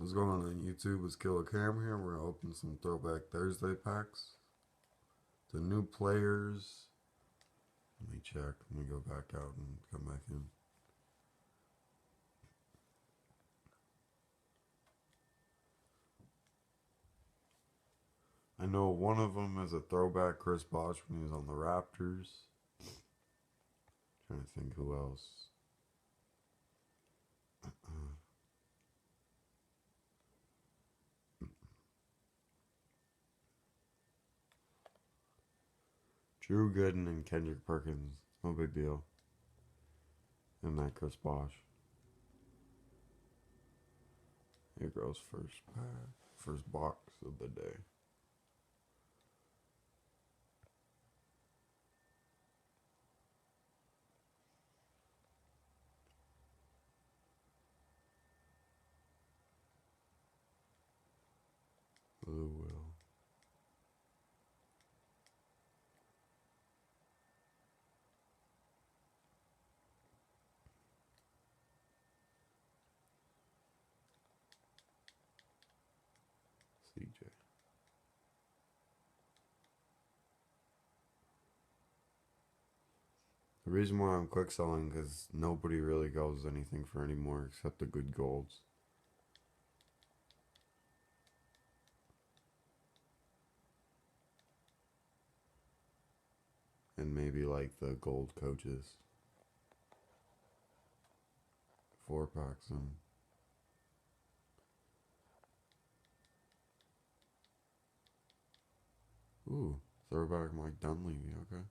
What's going on YouTube? It's Killer Cam here. We're gonna open some Throwback Thursday packs. The new players. Let me check. Let me go back out and come back in. I know one of them is a throwback Chris Bosh when he was on the Raptors. Trying to think who else. Drew Gooden and Kendrick Perkins. No big deal. And that Chris Bosh. Here goes first pack. First box of the day. Blue Will. CJ. The reason why I'm quick selling because nobody really goes anything for anymore except the good golds. And maybe like the gold coaches. 4 packs in. Ooh, throwback Mike Dunleavy, okay.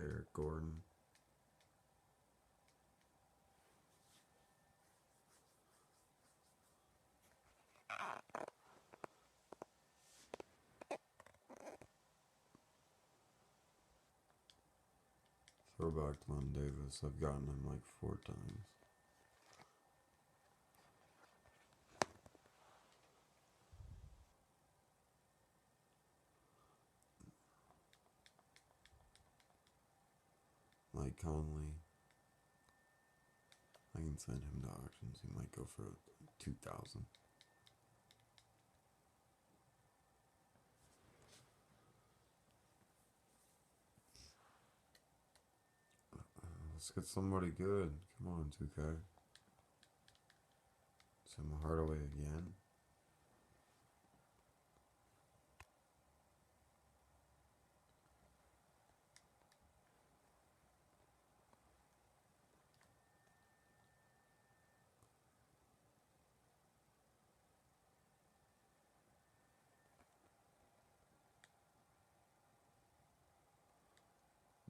Eric Gordon. Throwback Glenn Davis. I've gotten him like 4 times. Mike Conley. I can send him to auctions. He might go for 2,000. Let's get somebody good. Come on, 2K. Tim Hardaway again.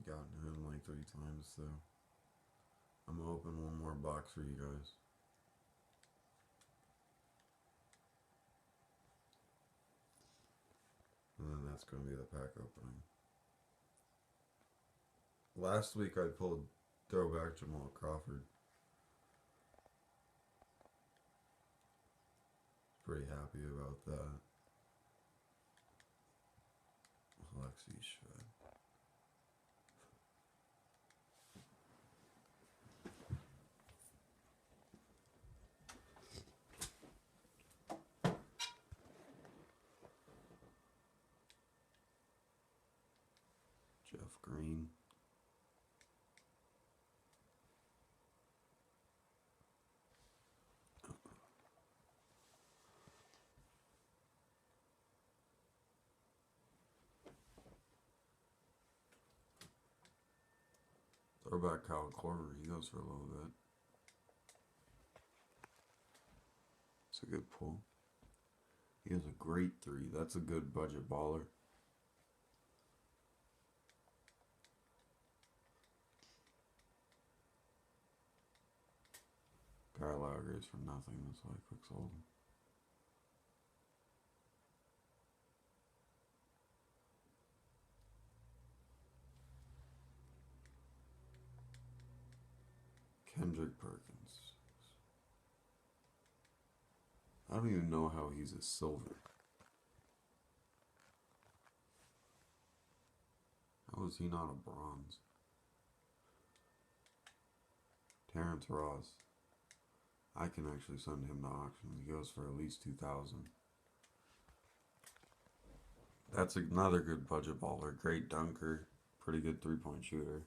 Gotten him like 3 times, so I'm gonna open one more box for you guys. And then that's gonna be the pack opening. Last week I pulled throwback Jamal Crawford. Pretty happy about that. Alexi Shred. Jeff Green. Throwback Kyle Korver. He goes for a little bit. It's a good pull. He has a great 3. That's a good budget baller. Kyle Lowry is for nothing. That's why I quick sold him. Kendrick Perkins. I don't even know how he's a silver. How is he not a bronze? Terrence Ross. I can actually send him to auction. He goes for at least 2,000. That's another good budget baller. Great dunker. Pretty good three-point shooter.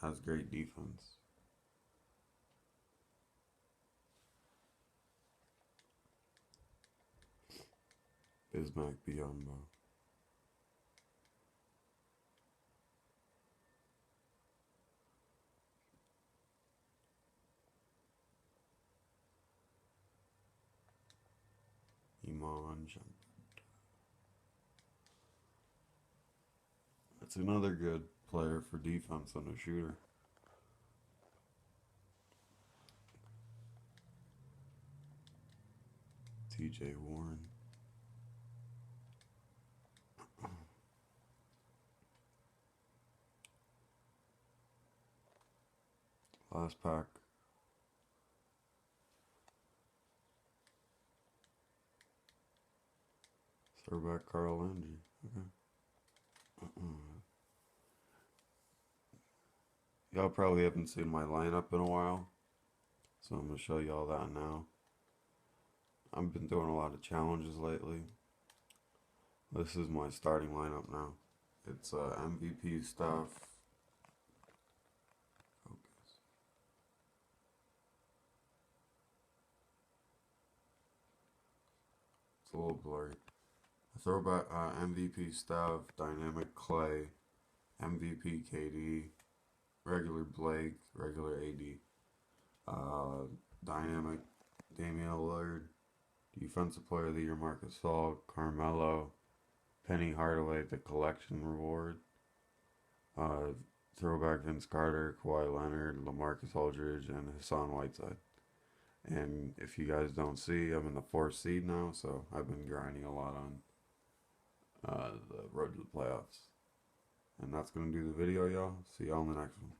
Has great defense. Bismack Biyombo. Iman Shumpert. That's another good player for defense and a shooter. TJ Warren. Last pack. Throwback Carl Angie. Okay. Y'all probably haven't seen my lineup in a while, so I'm going to show you all that now. I've been doing a lot of challenges lately. This is my starting lineup now. It's MVP stuff. Focus. It's a little blurry. Throwback MVP stuff, Dynamic Clay, MVP KD, regular Blake, regular AD, Dynamic Damian Lillard, Defensive Player of the Year Marcus Gasol, Carmelo, Penny Hardaway, the collection reward, Throwback Vince Carter, Kawhi Leonard, LaMarcus Aldridge, and Hassan Whiteside. And if you guys don't see, I'm in the 4th seed now, so I've been grinding a lot on the road to the playoffs. And that's going to do the video, y'all. See y'all in the next one.